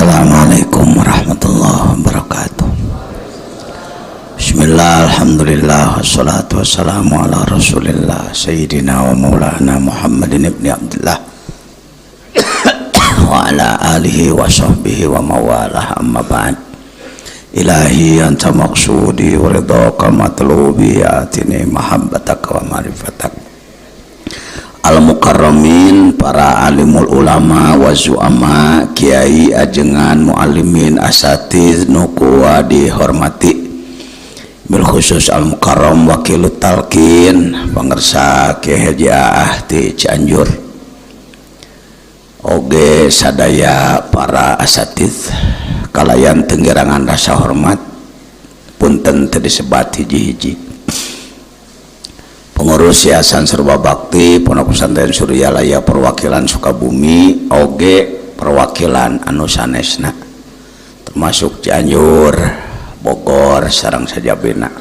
Assalamualaikum warahmatullahi wabarakatuh. Bismillah, alhamdulillah, wassalatu wassalamu ala rasulillah Sayyidina wa maulana Muhammadin ibni Abdullah wa ala alihi wa sahbihi wa mawalah, amma ba'd. Ilahi anta maqsudi wa ridhaka matlubi, atini mahabbataka wa marifatak. Al-mukarramin, para alimul ulama wa zu'ama, kiai ajengan muallimin asatiz nukuwa dihormati, bil khusus al-mukarram wakilut talqin pangersa Kiai Haji Aah ti Cianjur, oge sadaya para asatiz kalayan tenggerangan rasa hormat punten teu disebat hiji-hiji. Pengurus Yayasan Serba Bakti Pondok Pesantren Suryalaya perwakilan Sukabumi, oge perwakilan anu sanesna termasuk Cianjur, Bogor sareng sajabina.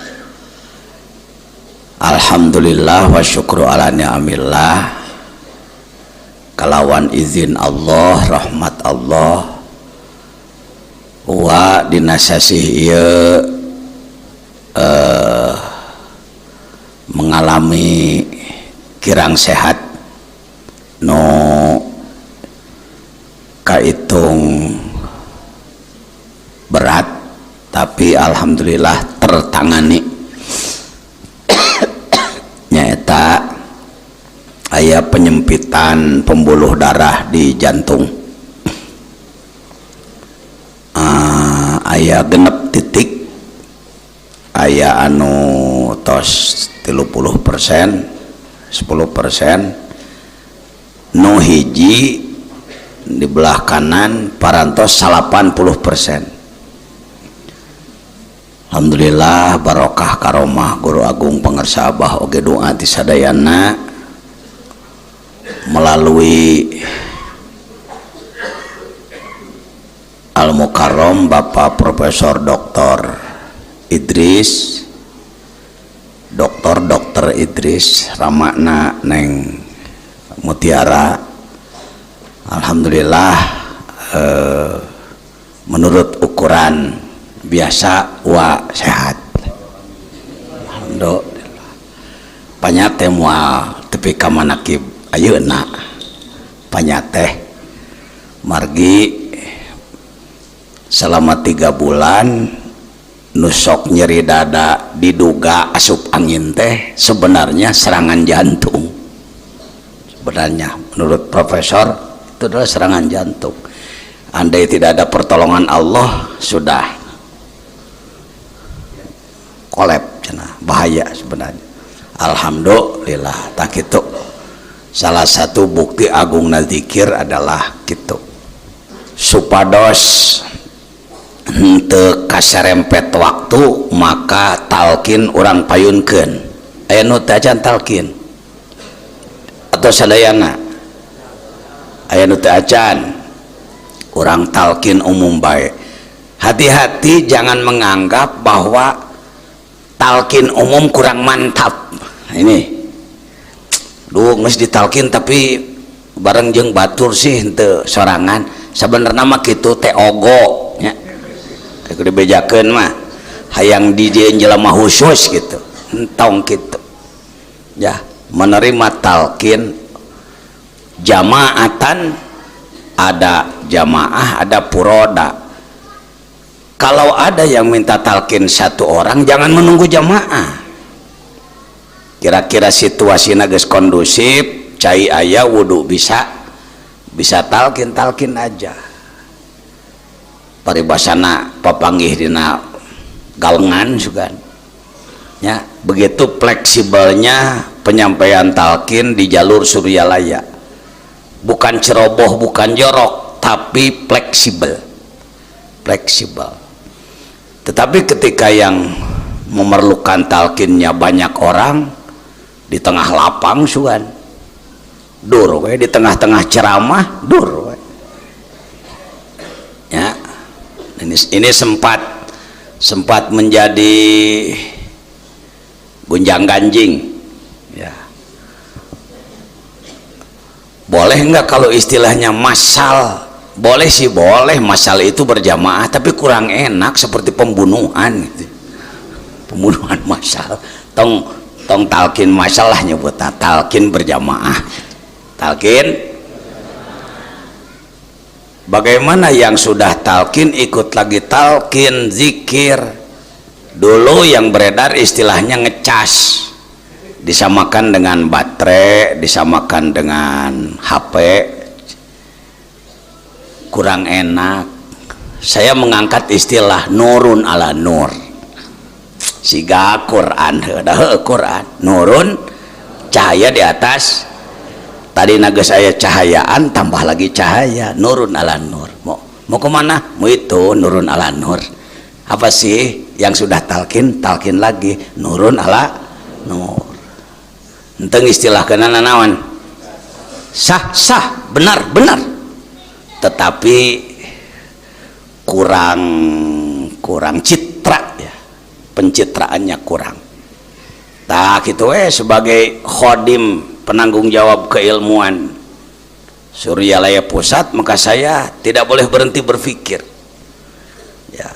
Alhamdulillah wa syukru ala ni'amillah, kalawan izin Allah, rahmat Allah, wa dinasasih ieu mengalami kirang sehat no kaitung berat, tapi alhamdulillah tertangani. Nyaeta aya penyempitan pembuluh darah di jantung, aya genep titik, aya anu tos 30%, 10%, no hiji di belah kanan parantos 80%. Alhamdulillah barokah karomah Guru Agung Pangersa Abah oge doa ti sadayana melalui Al-Mukarram Bapak Profesor Dr. Idris, Dr. Idris Ramakna Neng Mutiara. Alhamdulillah menurut ukuran biasa wa sehat. Alhamdulillah. Panyate moal tepi ka manakib ayeuna. Panyate margi selama 3 bulan nusok nyeri dada, diduga asup angin teh sebenarnya serangan jantung. Sebenarnya menurut profesor itu adalah serangan jantung. Andai tidak ada pertolongan Allah sudah kolab cenah, bahaya sebenarnya. Alhamdulillah tak kitu. Salah satu bukti agung zikir adalah kitu. Supados henteu kasarempet waktu maka talqin urang payunkeun. Aya nu teu acan talqin atau sadayana aya nu teu acan, urang talqin umum bae. Hati-hati jangan menganggap bahwa talqin umum kurang mantap. Ini duh geus ditalqin tapi bareng jeung batur sih henteu sorangan. Sabenerna mah kitu teh ogo nya. Kudu bejakeun mah hayang dijieun jelema khusus gitu, entong gitu ya. Menerima talqin jamaatan, ada jamaah, ada puroda. Kalau ada yang minta talqin 1 orang jangan menunggu jamaah. Kira-kira situasinya geus kondusif, cai aya wudu bisa talqin aja. Paribasana papanggih dina galengan sugan ya. Begitu fleksibelnya penyampaian talqin di jalur Suryalaya, bukan ceroboh, bukan jorok, tapi fleksibel. Tetapi ketika yang memerlukan talqinnya banyak orang di tengah lapang sugan dur we, di tengah-tengah ceramah dur we. Ya ini sempat menjadi gunjang ganjing ya. Boleh enggak kalau istilahnya massal Boleh sih boleh masalah itu berjamaah, tapi kurang enak seperti pembunuhan gitu. Pembunuhan masalah tong talkin masalah nyebutnya talkin berjamaah. Talkin bagaimana yang sudah talkin ikut lagi talkin zikir. Dulu yang beredar istilahnya ngecas, disamakan dengan baterai, disamakan dengan HP, kurang enak. Saya mengangkat istilah nurun ala nur, siga Quran, Quran nurun cahaya di atas. Tadi naga saya cahayaan tambah lagi cahaya, nurun ala nur. Mau kemana? Mau itu nurun ala nur. Apa sih yang sudah talkin lagi nurun ala nur. Enteng istilah kenana nawan sah benar, tetapi kurang citra ya, pencitraannya kurang. Tak gitu sebagai khodim penanggung jawab keilmuan Suryalaya Pusat, maka saya tidak boleh berhenti berpikir ya,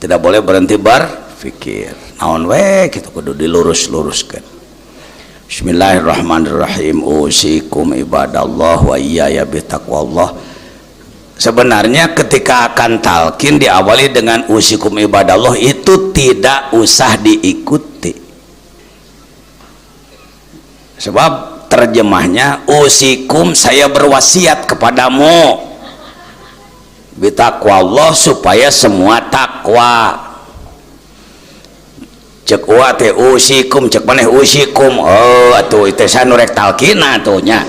tidak boleh berhenti berpikir naon gitu kudu dilurus-luruskan. Bismillahirrahmanirrahim. Usikum ibadallah wa iyaya bitaqwallah. Sebenarnya ketika akan talqin diawali dengan usikum ibadallah itu tidak usah diikuti, sebab terjemahnya usikum saya berwasiat kepadamu bitaqwallah supaya semua takwa. Cek wa teh usikum, cek maneh usikum. Oh atuh teh sanurek talqina atuh nya.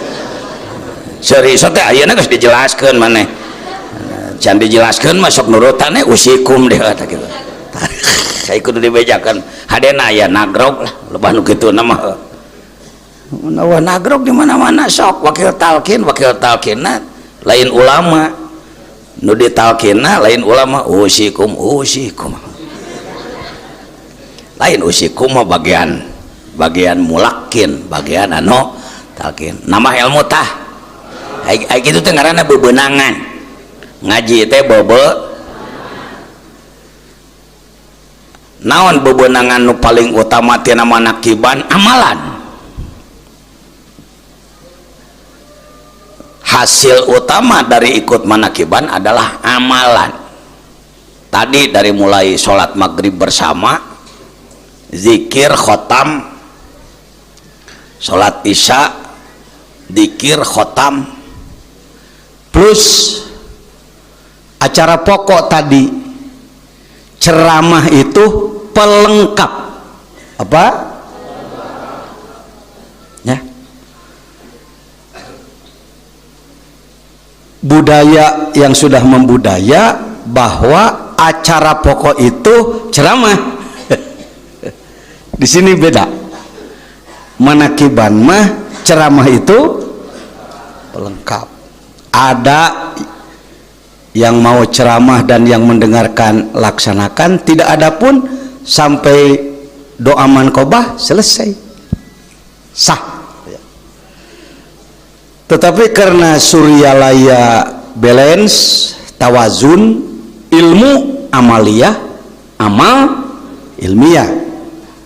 Serius teh ayeuna geus dijelaskeun maneh. Can dijelaskeun mah sok nurutan usikum deh kata kitu. Saya kudu dibejakeun. Hadena aya nagrog lah, lebah nu kituna mah. Nawa nagrog di mana-mana sok wakil talqinna lain ulama. Nu ditalqinna lain ulama usikum. Lain usikum mah bagian mulakin, bagian anu talqin. Nama ilmu tah ai kitu teh ngaranna bebeunangan. Ngaji teh naon bebeunangan nu paling utama tina manakiban amalan. Hasil utama dari ikut manakiban adalah amalan. Tadi dari mulai sholat maghrib bersama, zikir khotam, sholat isya zikir khotam, plus acara pokok tadi ceramah itu pelengkap apa ya, budaya yang sudah membudaya bahwa acara pokok itu ceramah. Di sini beda, manakiban mah ceramah itu pelengkap. Ada yang mau ceramah dan yang mendengarkan laksanakan, tidak ada pun sampai doa manqobah selesai sah. Tetapi karena Suryalaya balance tawazun ilmu amaliyah amal ilmiah,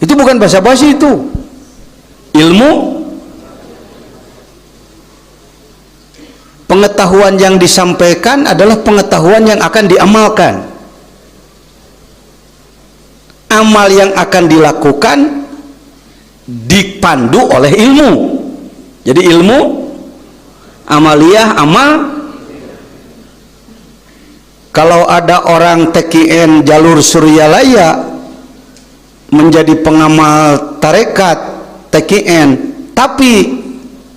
itu bukan basa-basi, itu ilmu pengetahuan yang disampaikan adalah pengetahuan yang akan diamalkan. Amal yang akan dilakukan dipandu oleh ilmu. Jadi ilmu amaliyah amal. Kalau ada orang TKN jalur Suryalaya menjadi pengamal tarekat TKN tapi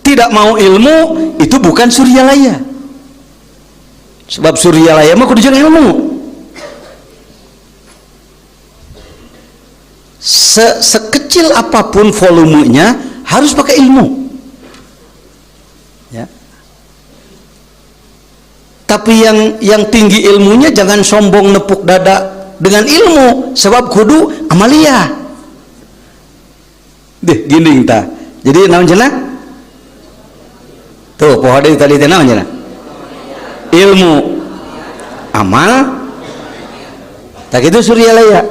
tidak mau ilmu, itu bukan Suryalaya. Sebab Suryalaya mah kudu jeung ilmu. Sekecil apapun volumenya harus pakai ilmu ya. Tapi yang tinggi ilmunya jangan sombong nepuk dada dengan ilmu, sebab kudu amaliyah deh ginding ta. Jadi naon cenah tuh pohon tadi teh naon cenah ilmu amal tak itu Suryalaya.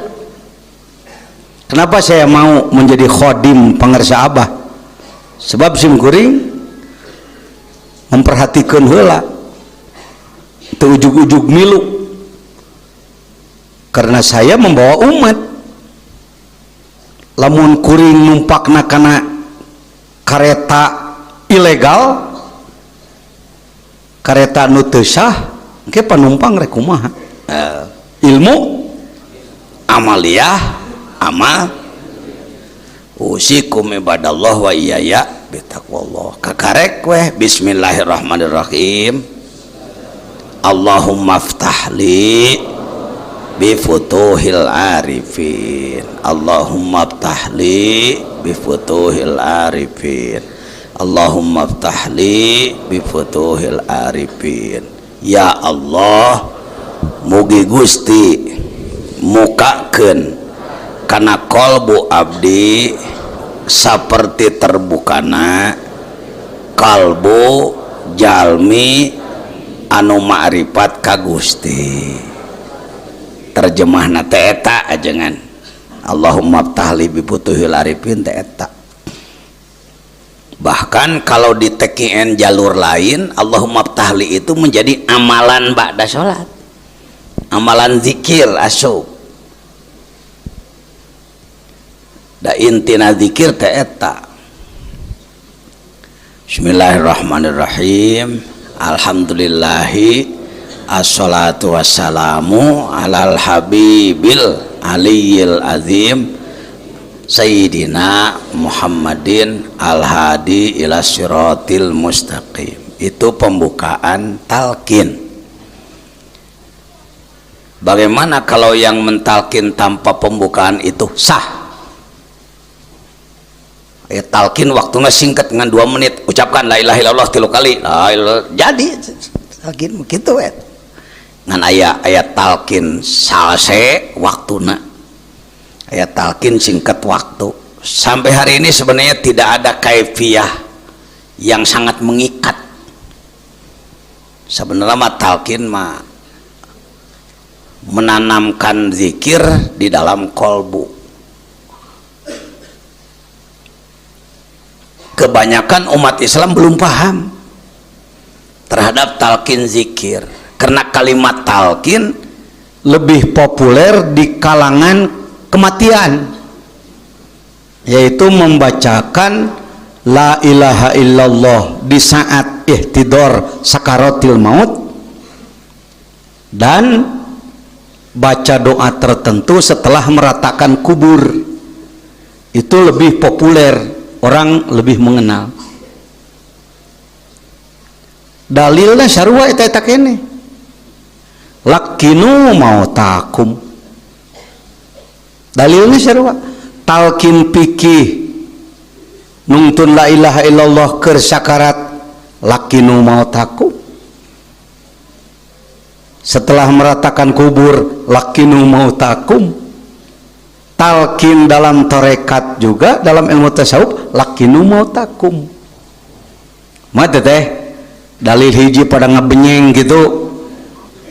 Kenapa saya mau menjadi khodim pangarsa Abah? Sebab simkuring memperhatikan heula teu ujug-ujug milu, karena saya membawa umat. Lamun kuring numpakna kana kareta ilegal, kareta nu teu sah, engke panumpang rek kumaha? Ilmu amaliyah amal usikum ibadallah wa iyaya bitaqwallah. Kakarek weh bismillahirrahmanirrahim. Allahumma ftahli bifutuhil arifin. Allahumma ftahli bifutuhil arifin. Allahumma ftahli bifutuhil arifin. Ya Allah, mugi Gusti mukakeun kana kolbu abdi saperti terbukana kalbu jalmi anu ma'rifat ka Gusti. Terjemahna teh eta ajengan. Allahumma ftahli bi futuhil arifin teh eta. Bahkan kalau di TKN jalur lain, Allahumma ftahli itu menjadi amalan ba'da salat, amalan zikir asuk. Da intina zikir teh eta. Bismillahirrahmanirrahim. Alhamdulillahi assalatu wassalamu alal habibil aliyil azim Sayyidina Muhammadin al-hadi ila siratil mustaqim. Itu pembukaan talqin. Bagaimana kalau yang mentalkin tanpa pembukaan itu sah? Talqin waktunya singkat dengan 2 menit, ucapkan la ilaha illallah 3 kali, jadi talqin begitu ngan ayat talqin salse waktuna, ayat talqin singkat waktu. Sampai hari ini sebenarnya tidak ada kaifiyah yang sangat mengikat. Sebenarnya mah talqin mah menanamkan zikir di dalam kolbu. Kebanyakan umat Islam belum paham terhadap talqin zikir, karena kalimat talqin lebih populer di kalangan kematian, yaitu membacakan la ilaha illallah di saat ihtidor sakaratil maut dan baca doa tertentu setelah meratakan kubur. Itu lebih populer, orang lebih mengenal. Dalilnya sarua eta kene, lakinu mautakum. Dalilnya sarua, talqin pikih nungtun la ilaha illallah keur sakarat lakinu mautakum. Setelah meratakan kubur lakinu mautakum. Talqin dalam tarekat juga, dalam ilmu tasawuf lakinu mautakum. Mata teh dalil hiji pada ngabenyeng gitu,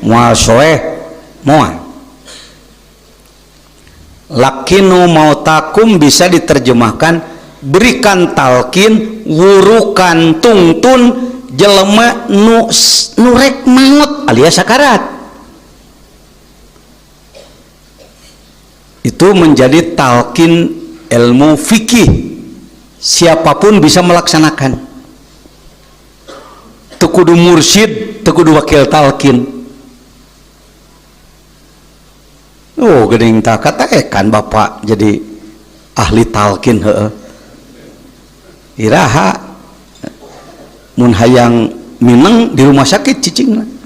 moal soeh moal. Lakinu mautakum bisa diterjemahkan berikan talqin, wurukan tungtun jelema nu rek maut alias sakarat. Itu menjadi talqin ilmu fikih, siapapun bisa melaksanakan. Teu kudu mursyid, teu kudu wakil talqin. Oh geuning tah kataekan bapak jadi ahli talqin heueuh. Iraha mun hayang mineng di rumah sakit cicingna.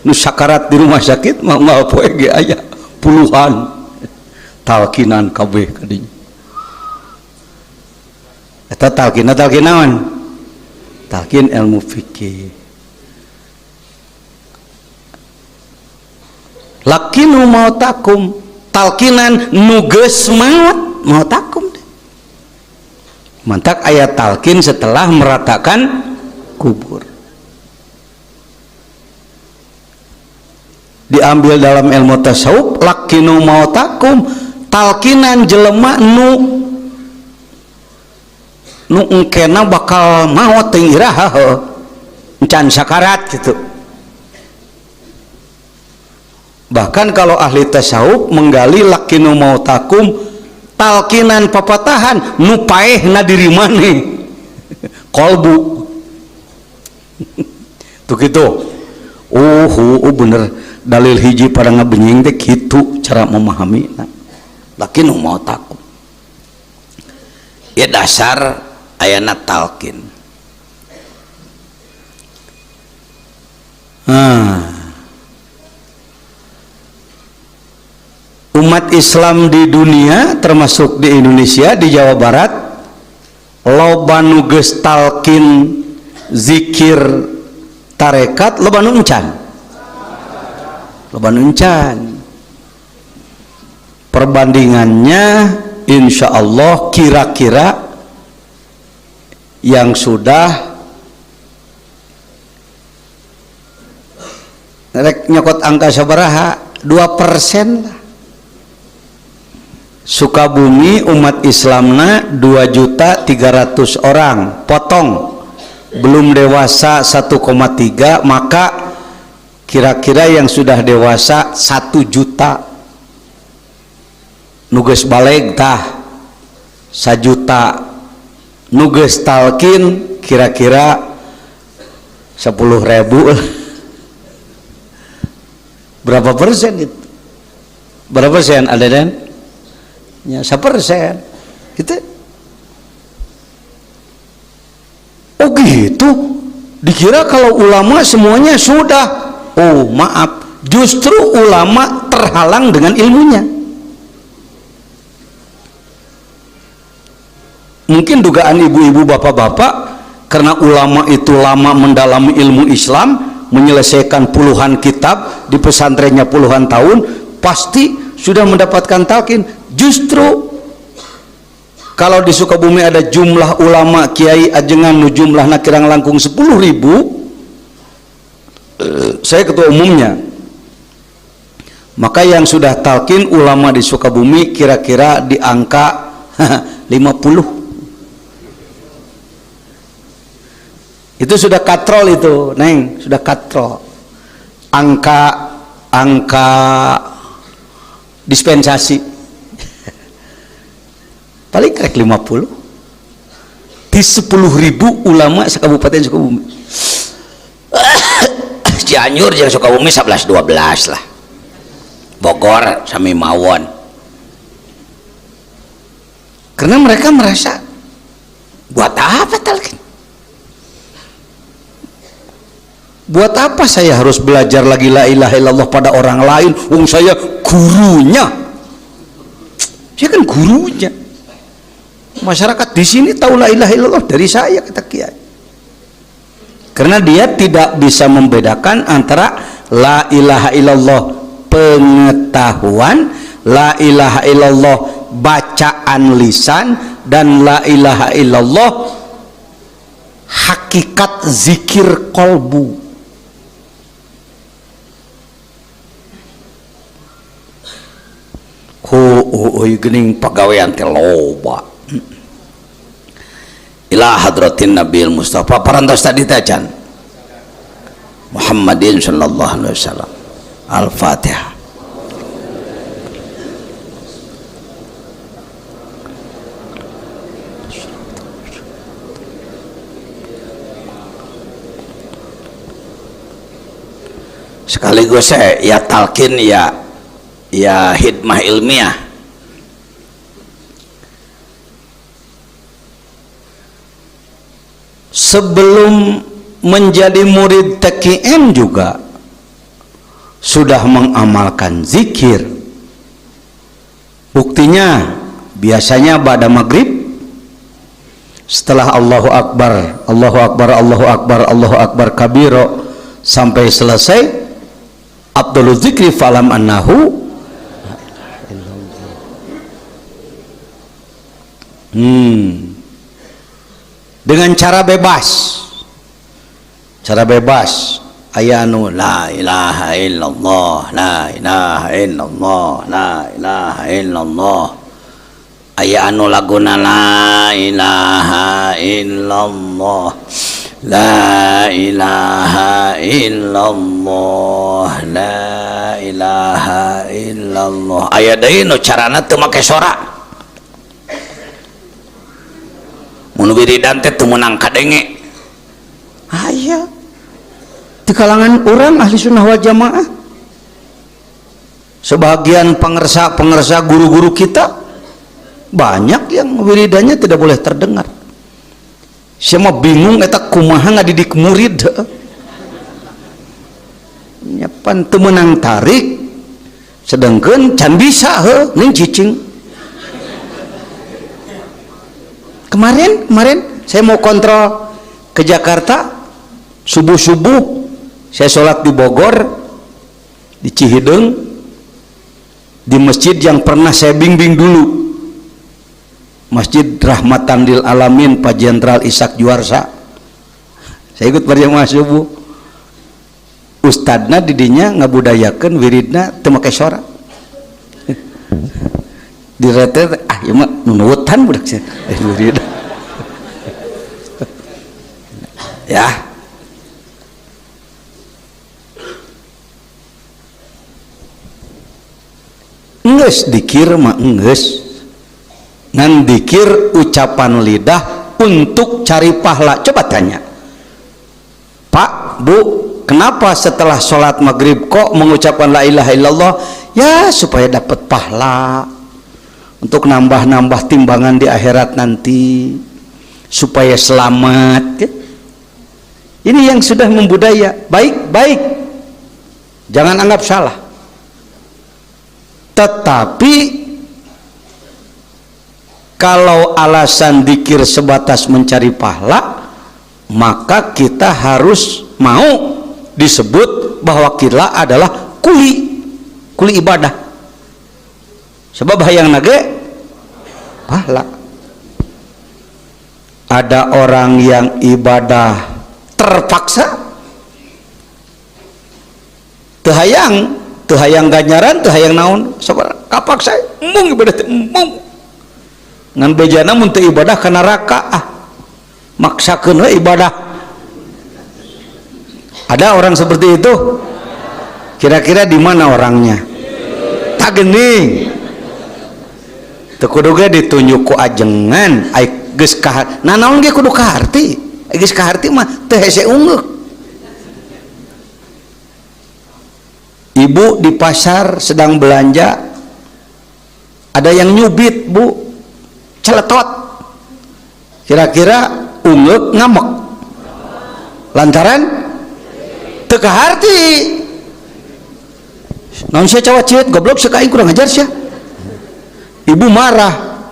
Nu sakarat di rumah sakit mah poe ge aya puluhan talqinan kabeh kadinya. Eta talqin naon? Talqin ilmu fikih. Lakinu mautakum, talqinan nu geus mautakum. Mantak ayat talqin setelah meratakan kubur. diambil dalam ilmu tasawuf, lakinu mautakum, talkinan jelema nu engkena bakal maut teh iraha encan sakarat gitu. Bahkan kalau ahli tasawuf menggali lakinu mautakum, talkinan papatahan nu paehna diri maneh kolbu tuh gitu. Bener dalil hiji pada ngabenying teh kitu cara memahami lakinu mautakum. Ya dasar ayana talkin. Umat Islam di dunia termasuk di Indonesia, di Jawa Barat, loba nu geus talkin zikir tarekat loba nu encan. Perbandingannya insya Allah kira-kira yang sudah rek nyokot angka sabaraha 2% lah. Sukabumi umat Islamna 2.300.000 orang potong, belum dewasa 1,3, maka kira-kira yang sudah dewasa 1 juta, nuges baleg tah 1 juta, nuges talkin kira-kira 10.000. Berapa persen itu? Berapa persen ada dan? Ya 1% gitu. Oh gitu, dikira kalau ulama semuanya sudah. Oh maaf, justru ulama terhalang dengan ilmunya. Mungkin dugaan ibu-ibu bapak-bapak, karena ulama itu lama mendalami ilmu Islam, menyelesaikan puluhan kitab di pesantrennya puluhan tahun, pasti sudah mendapatkan talqin. Justru kalau di Sukabumi ada jumlah ulama kiai ajengan nu jumlahna kirang langkung 10.000, saya ketua umumnya, maka yang sudah talqin ulama di Sukabumi kira-kira di angka 50. Itu sudah katrol itu, Neng, sudah katrol. Angka dispensasi paling krek 50 di 10.000 ulama sekabupaten Sukabumi. Cianjur jeung Sukabumi 11-12 lah, Bogor sami mawon, karena mereka merasa buat apa talqin, buat apa saya harus belajar lagi la ilaha illallah pada orang lain, wong saya gurunya, saya kan gurunya. Masyarakat di sini tahu la ilaha illallah dari saya, kata kiai. Karena dia tidak bisa membedakan antara la ilaha illallah pengetahuan, la ilaha illallah bacaan lisan, dan la ilaha illallah hakikat zikir kolbu. Gening pagawean teh loba. Ila hadratin Nabil Mustafa parantos tadi tacan Muhammadin sallallahu alaihi wasallam. Al-Fatihah. Sekaligus ya talqin ya hidmah ilmiah. Sebelum menjadi murid TKM juga sudah mengamalkan zikir. Buktinya biasanya pada maghrib setelah Allahu Akbar, Allahu Akbar, Allahu Akbar, Allahu Akbar kabiro sampai selesai, Abdul Zikri falam annahu dengan cara bebas aya anu la ilaha illallah, la ilaha illallah, la ilaha illallah. Aya anu laguna la ilaha illallah, la ilaha illallah, la ilaha illallah. Aya deui nu carana teu make sora. Mun wiridan teh teu meunang kadenge. Aya di kalangan orang ahli sunnah wal jamaah, sebagian pengersa guru-guru kita banyak yang wiridannya tidak boleh terdengar. Saya mah bingung eta kumaha ngadidik murid. Nyapan teu meunang tarik sedengkeun can bisa ning cicing. Kemarin saya mau kontrol ke Jakarta subuh saya sholat di Bogor, di Cihideung, di masjid yang pernah saya bimbing dulu, Masjid Rahmatan lil Alamin Pak Jenderal Ishak Juarsa. Saya ikut berjamaah subuh, ustadna didinya ngabudayakeun wiridna teu make sora. Direte ieu mah nunuutan budak sia wirid. Ya, enggeus dikir mah enggeus, ngan dikir ucapan lidah untuk cari pahala. Coba tanya, Pak, Bu, kenapa setelah sholat maghrib kok mengucapkan la ilaha illallah? Ya supaya dapat pahala, untuk nambah-nambah timbangan di akhirat nanti, supaya selamat ya. Ini yang sudah membudaya. Baik, jangan anggap salah. Tetapi kalau alasan dikir sebatas mencari pahala, maka kita harus mau disebut bahwa kita adalah kuli ibadah. Sebab hayang nage pahala. Ada orang yang ibadah terpaksa, teu hayang ganjaran, teu hayang naon, sabar kapaksa mung ibadah teh mung ngan bejana mun teu ibadah ka neraka maksakeun we ibadah. Ada orang seperti itu? Kira-kira di mana orangnya? Tak geuning, teu kudu ge ditunjuk ku ajengan ai geus ka nanaon ge kudu kaharti. Geus kaharti mah teu hese ungeuk. Ibu di pasar sedang belanja, ada yang nyubit, Bu, celetot. Kira-kira ungeuk ngamek lantaran teu kaharti. Naon sia cawat ciut goblok sekaing kurang ajar sia. Ibu marah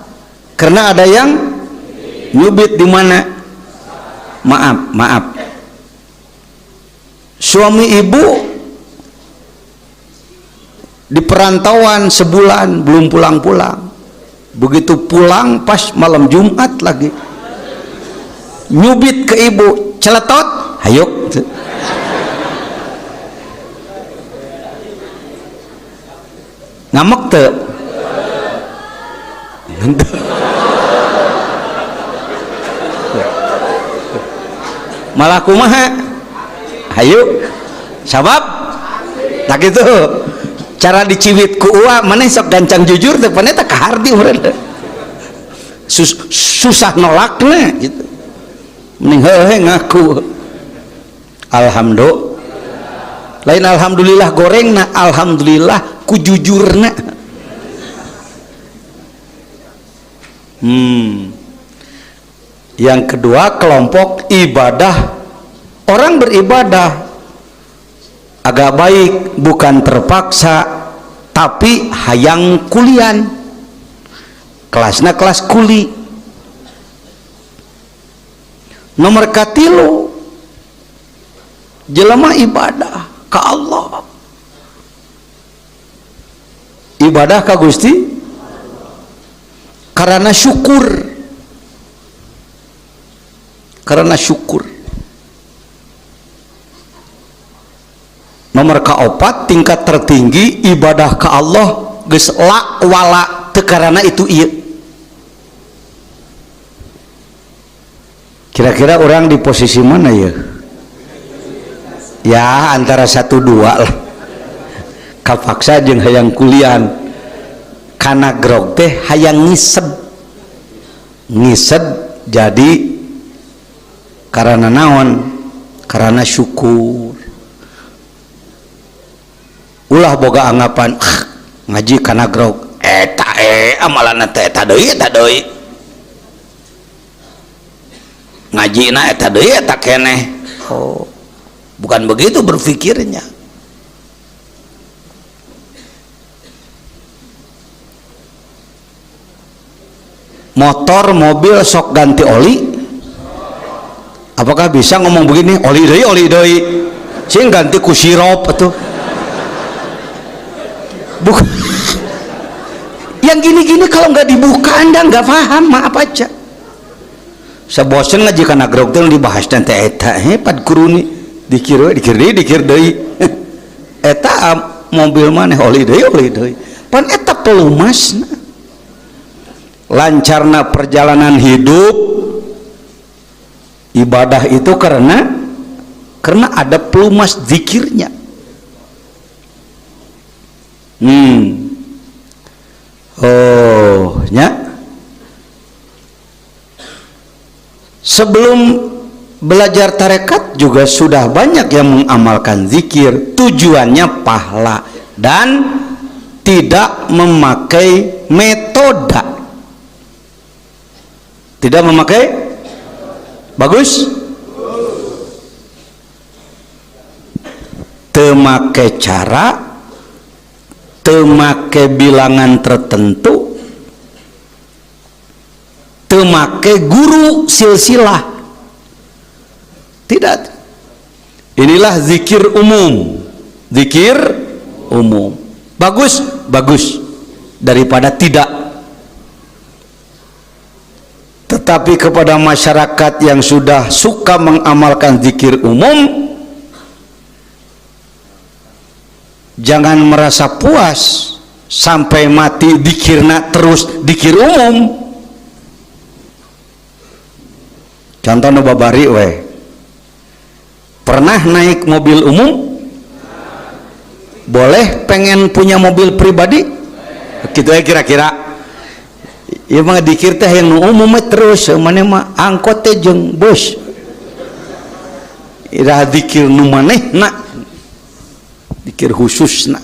karena ada yang nyubit di mana? Maaf. Suami ibu di perantauan sebulan belum pulang-pulang. Begitu pulang pas malam Jumat lagi nyubit ke ibu, celetot, hayuk. Ngamek teu? Malah kumaha? Hayu sabab tak gitu cara diciwit ku uwa maneh sok gancang jujur teh paneta kahardi urang susah nolakna gitu, mending heuh ngaku alhamdulillah. Lain alhamdulillah gorengna, alhamdulillah ku jujurna. Yang kedua, kelompok ibadah. Orang beribadah agak baik bukan terpaksa, tapi hayang kulian, kelasna kelas kuli. Nomor katilu, jelema ibadah ka Allah, ibadah ka Gusti karena syukur. nomor kaopat tingkat tertinggi ibadah ke Allah geus la wala teu karana itu ieu. Kira-kira orang di posisi mana ya? Ya antara 1-2 lah. Kapaksa jeung hayang kulian kana grog teh hayang ngised jadi karena naon? Karena syukur. Ulah boga anggapan ngaji kana grog eta amalan teh eta deui ngajina eta deui eta keneh. Oh, bukan begitu berpikirnya. Motor mobil sok ganti oli, apakah bisa ngomong begini oli deui sing ganti ku sirop atuh? Bukan. Yang gini-gini kalau nggak dibuka Anda nggak paham, maaf aja. Sabosen ngaji kana grog teh dibahas nanti eta pad kuruni dikir deui eta mobil maneh oli deui pan eta pelumasna lancarna perjalanan hidup ibadah itu karena ada pelumas zikirnya. Oh nya sebelum belajar tarekat juga sudah banyak yang mengamalkan zikir, tujuannya pahala dan tidak memakai metode. Tidak memakai bagus, temakai cara, temakai bilangan tertentu, temakai guru silsilah. Tidak. Inilah zikir umum. Zikir umum. Bagus daripada tidak. Tetapi kepada masyarakat yang sudah suka mengamalkan zikir umum, jangan merasa puas sampai mati dikirna terus dikir umum. Contoh nu babari we. Pernah naik mobil umum? Boleh pengen punya mobil pribadi? Gitu ya kira-kira. Ya mah dikir teh yang umum terus maneh mah angkot teh jeung bus. Ira dikir nu manehna. Dikir khususna.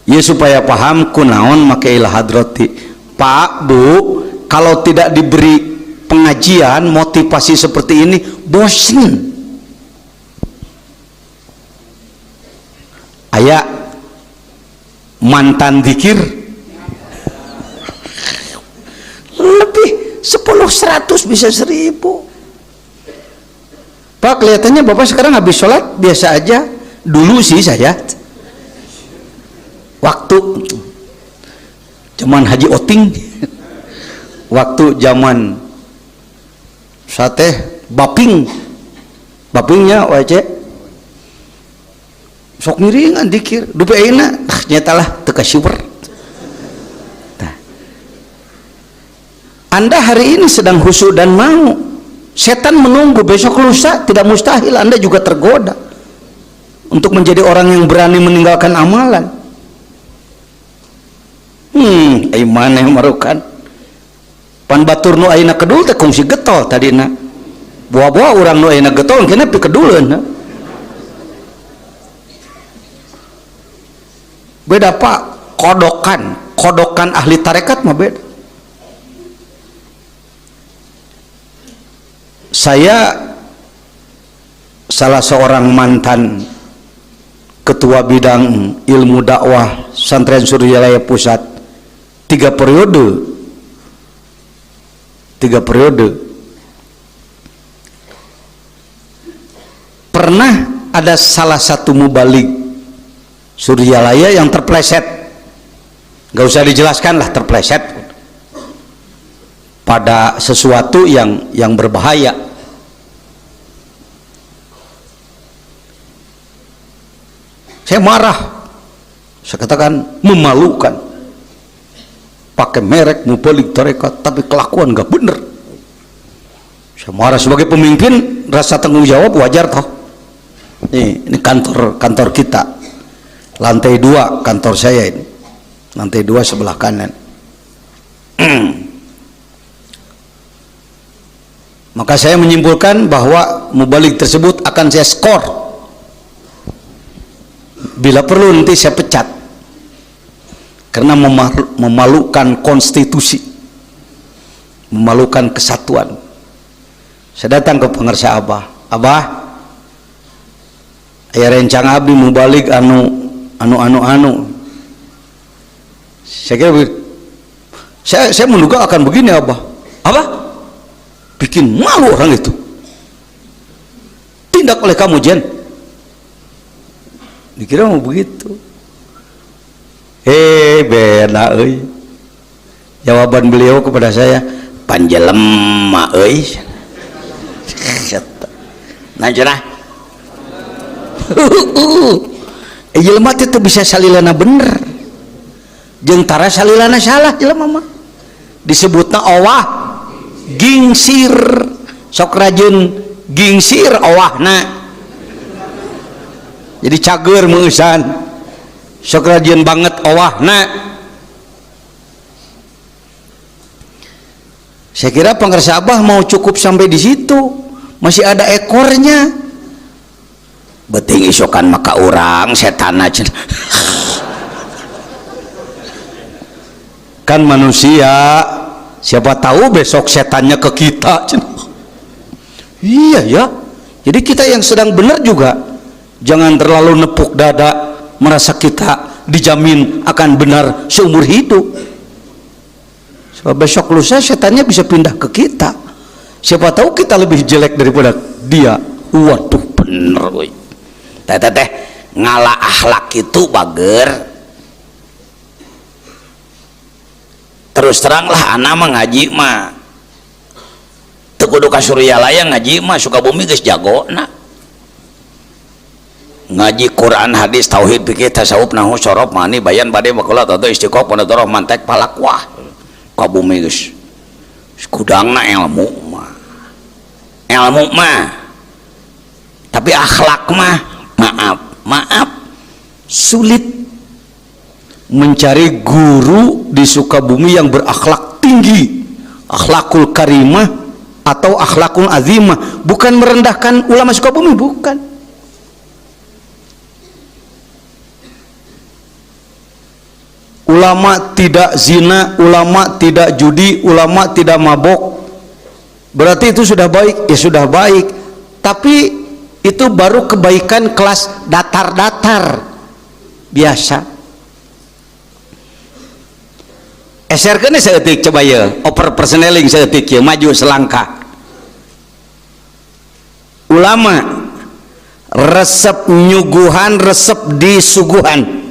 Ya supaya paham kunaon make ila hadrati. Pak, Bu, kalau tidak diberi pengajian motivasi seperti ini bosan. Aya mantan zikir lebih 10-100 bisa 1000. Pak, kelihatannya Bapak sekarang habis sholat biasa aja. Dulu sih saya waktu zaman Haji Oting waktu zaman sate bapingnya wae sok miringan dikir dupe ayeuna nyatalah teu kasyukur. Anda hari ini sedang khusyuk dan mau, setan menunggu besok lusa, tidak mustahil Anda juga tergoda untuk menjadi orang yang berani meninggalkan amalan. Mana yang marukan pan batur nu ayeuna kedul teh kungsi getol tadina buah-buah urang nu ayeuna getol kena pi keduleun. Beda Pak, kodokan ahli tarekat mah beda. Saya salah seorang mantan ketua bidang ilmu dakwah Santren Suryalaya Pusat 3 periode pernah ada salah satu mubalik Suryalaya yang terpleset, gak usah dijelaskan lah, terpleset pada sesuatu yang berbahaya. Saya marah, saya katakan memalukan, pakai merek Mubalik Tarekat tapi kelakuan gak bener. Saya marah sebagai pemimpin, rasa tanggung jawab wajar toh. Ini kantor kita, lantai 2 kantor saya ini, lantai 2 sebelah kanan. Maka saya menyimpulkan bahwa mubalik tersebut akan saya skor. Bila perlu nanti saya pecat karena memalukan konstitusi, memalukan kesatuan. Saya datang ke pengarsa Abah, aya rencang abdi mubalik anu. Saya kira saya menduga akan begini Abah, bikin malu orang itu, tindak oleh kamu Jen. Dikira mau begitu. Bena euy. Jawaban beliau kepada saya, panjelema euy. Nah cenah. Jelema teh teu bisa salilana bener. Jeung tara salilana salah jelema mah. Disebutna owah gingsir. Sok rajin gingsir owahna. Jadi cager meusan, sok rajin banget owahna. Saya kira pengarsa Abah mau cukup sampai di situ, masih ada ekornya. Beting isokan maka orang setan aja. Kan manusia, siapa tahu besok setannya ke kita. Iya ya. Jadi kita yang sedang benar juga jangan terlalu nepuk dada merasa kita dijamin akan benar seumur hidup. Sebab besok lusa setannya bisa pindah ke kita. Siapa tahu kita lebih jelek daripada dia. Waduh bener woy. Teh ngalah akhlak itu bager. Terus teranglah anak mah ngaji mah teu kudu ka Suryalaya ngaji mah Sukabumi geus jagona. Ngaji Quran hadis tauhid fikih tasawuf nahwu sorof mani bayan bade bakulat atau istiqomah penodoroh mantek palakwah kabumi geus kudangna ilmu mah tapi akhlak mah maaf sulit mencari guru di Sukabumi yang berakhlak tinggi, akhlakul karimah atau akhlakul azimah. Bukan merendahkan ulama Sukabumi, bukan. Ulama tidak zina, ulama tidak judi, ulama tidak mabok, berarti itu sudah baik. Ya sudah baik, tapi itu baru kebaikan kelas datar-datar biasa. Eserkeun saeutik coba ya, oper personeling saeutik ya, maju selangkah. Ulama resep nyuguhan, resep disuguhan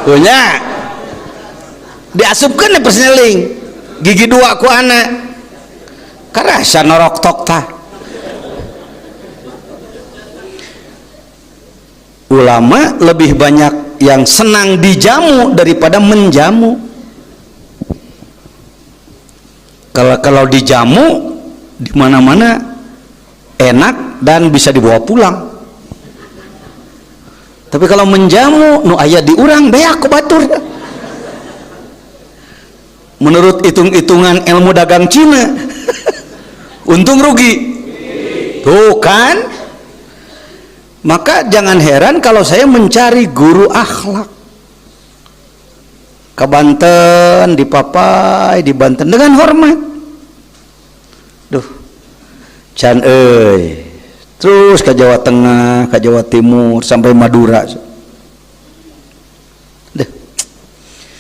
punya diasupkan ya personeling gigi 2 ku anak karasa norok tok tah. Ulama lebih banyak yang senang dijamu daripada menjamu. Kalau dijamu di mana-mana enak dan bisa dibawa pulang. Tapi kalau menjamu nu aya di urang beak ku batur. Menurut hitung-hitungan ilmu dagang Cina untung rugi tuh kan. Maka jangan heran kalau saya mencari guru akhlak ke Banten, di Papai, di Banten dengan hormat. Duh can terus ke Jawa Tengah, ke Jawa Timur sampai Madura.